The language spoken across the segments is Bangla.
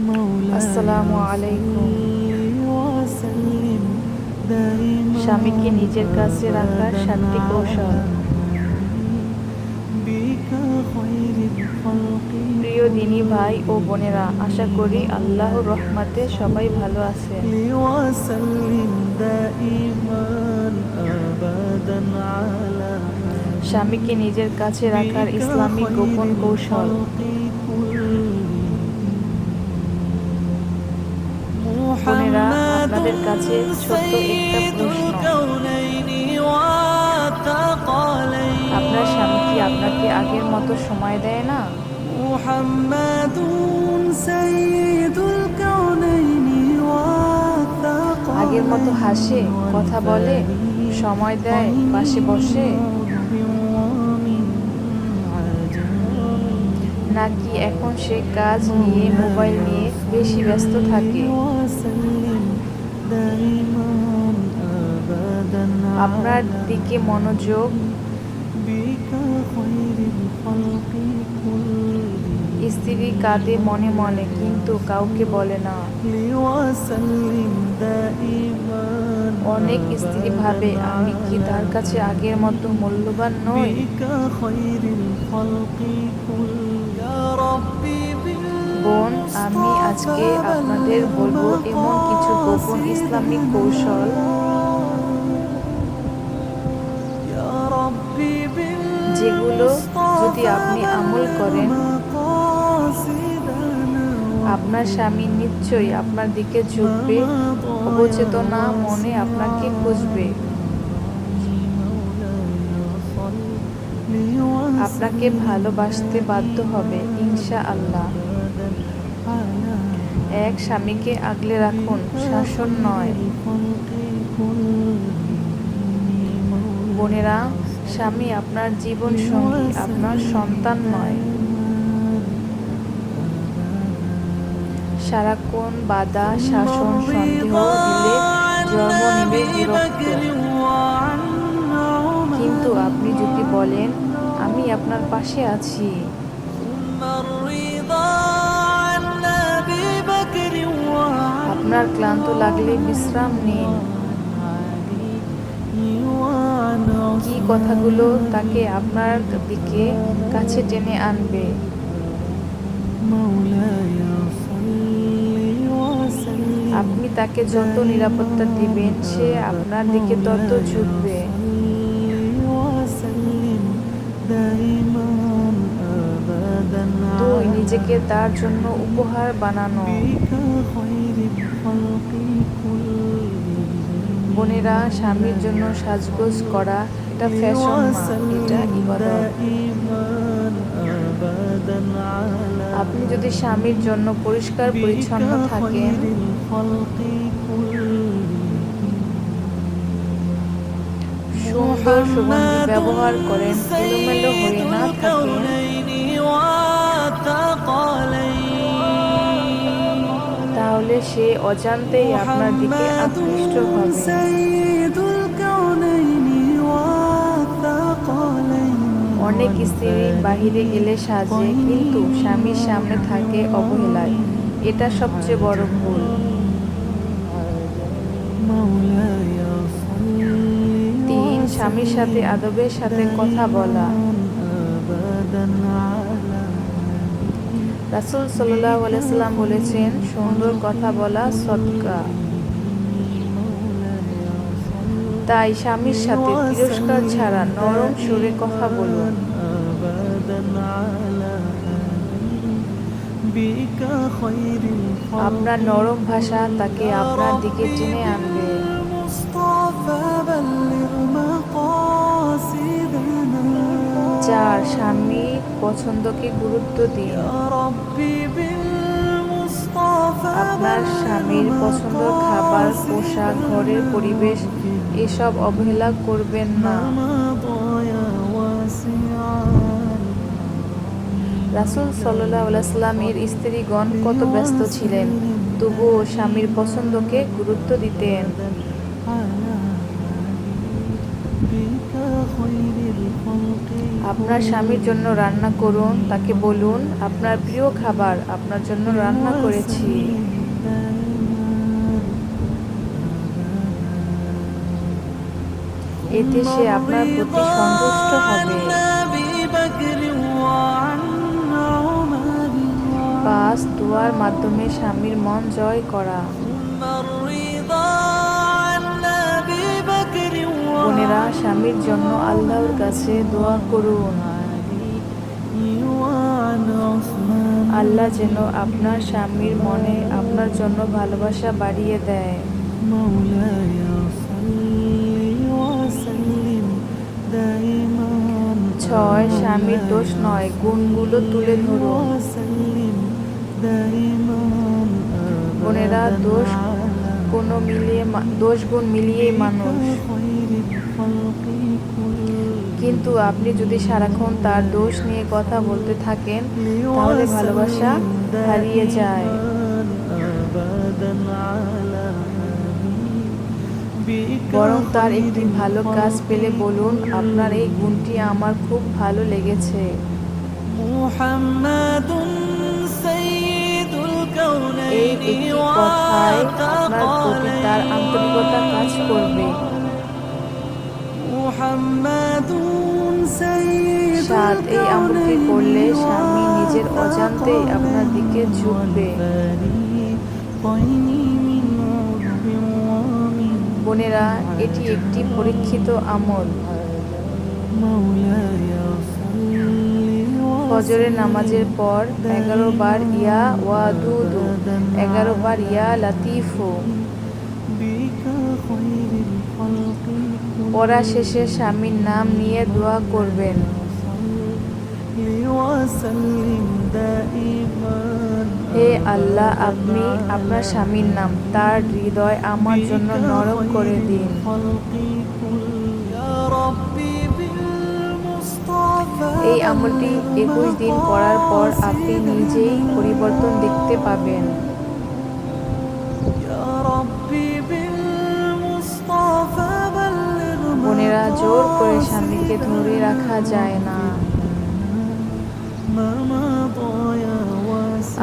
আসসালামু আলাইকুম। স্বামীকে নিজের কাছে রাখার 7টি কৌশল। প্রিয় দিনী ভাই ও বোনেরা, আশা করি আল্লাহর রহমতে সবাই ভালো আছেন। স্বামীকে নিজের কাছে রাখার ইসলামিক গোপন কৌশল। বোনেরা, আপনাদের কাছে ছোট্ট একটা প্রশ্ন। আপনার স্বামী কি আপনাকে আগের মতো সময় দেয় না? আগের মতো হাসে, কথা বলে, সময় দেয়, পাশে বসে? নাকি এখন সে কাজ নিয়ে, মোবাইল নিয়ে বেশি ব্যস্ত থাকে? আপনার দিকে মনোযোগ, স্ত্রী কাঁদে মনে মনে, কিন্তু কাউকে বলে না। অনেক স্ত্রী ভাবে, আমি কি তার কাছে আগের মতো মূল্যবান নই? বোন, আমি আজকে আপনাদের বলবো এমন কিছু গোপন ইসলামিক কৌশল যেগুলো যদি আপনি আমল করেন, আপনার স্বামী নিশ্চয়ই আপনার দিকে ঝুঁকবে, অবচেতনা মনে আপনাকে খুঁজবে, আপনাকে ভালোবাসতে বাধ্য হবে ইনশাআল্লাহ। এক, স্বামীকে আগলে রাখুন, শাসন নয়। বোনেরা, স্বামী আপনার জীবন সঙ্গী, আপনার সন্তান নয়। সারাক্ষণ বাধা, শাসন, সন্দেহ দিলে জন্ম নেবে বিরক্ত। কিন্তু আপনি যদি বলেন, আমি আপনার পাশে আছি, আপনার ক্লান্ত লাগলে বিশ্রাম নিন, কি কথাগুলো তাকে আপনার দিকে কাছে টেনে আনবে। আপনি তাকে যত নিরাপত্তা দিবেন, সে আপনার দিকে তত ঝুঁকবে। 2, নিজেকে তার জন্য উপহার বানানো। বোনেরা, স্বামীর জন্য সাজগোজ করা এটা ফ্যাশন না, এটা ইবাদত। আপনি যদি স্বামীর জন্য পরিষ্কার পরিচ্ছন্ন থাকেন, সুন্দর সুগন্ধি ব্যবহার করেন, এলোমেলো হয়ে না থাকেন, তাহলে সে অজান্তেই আপনার দিকে আকৃষ্ট হবে। অনেক স্ত্রী বাহিরে গেলে সাজে, কিন্তু স্বামীর সামনে থাকে অবহেলায়। এটা সবচেয়ে বড় ভুল। 3, স্বামীর সাথে আদবের সাথে কথা বলা। রাসূল সাল্লাল্লাহু আলাইহি ওয়াসাল্লাম বলেছেন, সুন্দর কথা বলা সদকা। তাই স্বামীর সাথে তিরস্কার ছাড়া নরম সুরে কথা বলুন। আপনার নরম ভাষা তাকে আপনার দিকে টেনে আনবে। 4, স্বামীর পছন্দকে গুরুত্ব দিন। আপনার স্বামীর পছন্দের খাবার, পোশাক, ঘরের পরিবেশ এসব অবহেলা করবেন না। রাসূল সাল্লাল্লাহু আলাইহি ওয়াসাল্লামের স্ত্রীগণ কত ব্যস্ত ছিলেন, তবুও স্বামীর পছন্দকে গুরুত্ব দিতেন। আপনার স্বামীর জন্য রান্না করুন, তাকে বলুন আপনার প্রিয় খাবার আপনার জন্য রান্না করেছি। এতে সে আপনার প্রতি সন্তুষ্ট হবে। 5. দোয়ার মাধ্যমে স্বামীর মন জয় করা। বোনেরা, স্বামীর জন্য আল্লাহর কাছে দোয়া করুন, আল্লাহ যেন আপনার স্বামীর মনে আপনার জন্য ভালোবাসা বাড়িয়ে দেয়। 6. স্বামীর দোষ নয়, গুণগুলো তুলে ধরুন। বোনেরা, দোষ গুণ মিলিয়েই মানুষ, কিন্তু আপনি যদি সারাক্ষণ তার দোষ নিয়ে কথা বলতে থাকেন তাহলে ভালোবাসা হারিয়ে যায়। বরং তার একটি ভালো কাজ পেলে বলুন আপনার এই গুণটি আমার খুব ভালো লেগেছে। এই একটি কথায় আপনার প্রতি তার আন্তরিকতা কাজ করবে। 7. এই আমলটি করলে স্বামী নিজের অজান্তেই আপনার দিকে ঝুঁকবে। বোনেরা, এটি একটি পরীক্ষিত আমল। ফজরের নামাজের পর 11 বার ইয়া ওয়াদুদু, 11 বার ইয়া লাতিফু পড়া শেষে স্বামীর নাম নিয়ে দোয়া করবেন। হে আল্লাহ, আপনি আপনার স্বামীর নাম, তার হৃদয় আমার জন্য নরম করে দিন। এই আমলটি 21 দিন করার পর আপনি নিজেই পরিবর্তন দেখতে পাবেন। বোনেরা, জোর করে স্বামীকে ধরে রাখা যায় না।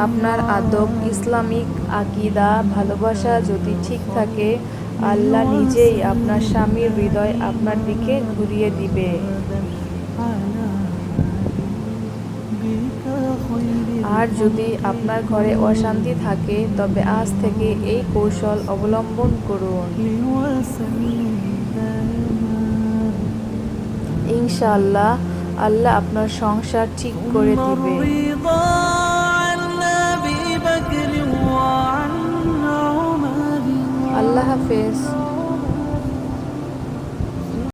আপনার আদব, ইসলামিক আকীদা, ভালোবাসা যদি ঠিক থাকে, আল্লাহ নিজেই আপনার স্বামীর হৃদয় আপনার দিকে ঘুরিয়ে দিবে। আর যদি আপনার ঘরে অশান্তি থাকে তবে আজ থেকে এই কৌশল অবলম্বন করুন। ইনশাআল্লাহ আল্লাহ আপনার সংসার ঠিক করে দিবে। আল্লাহ হাফেজ।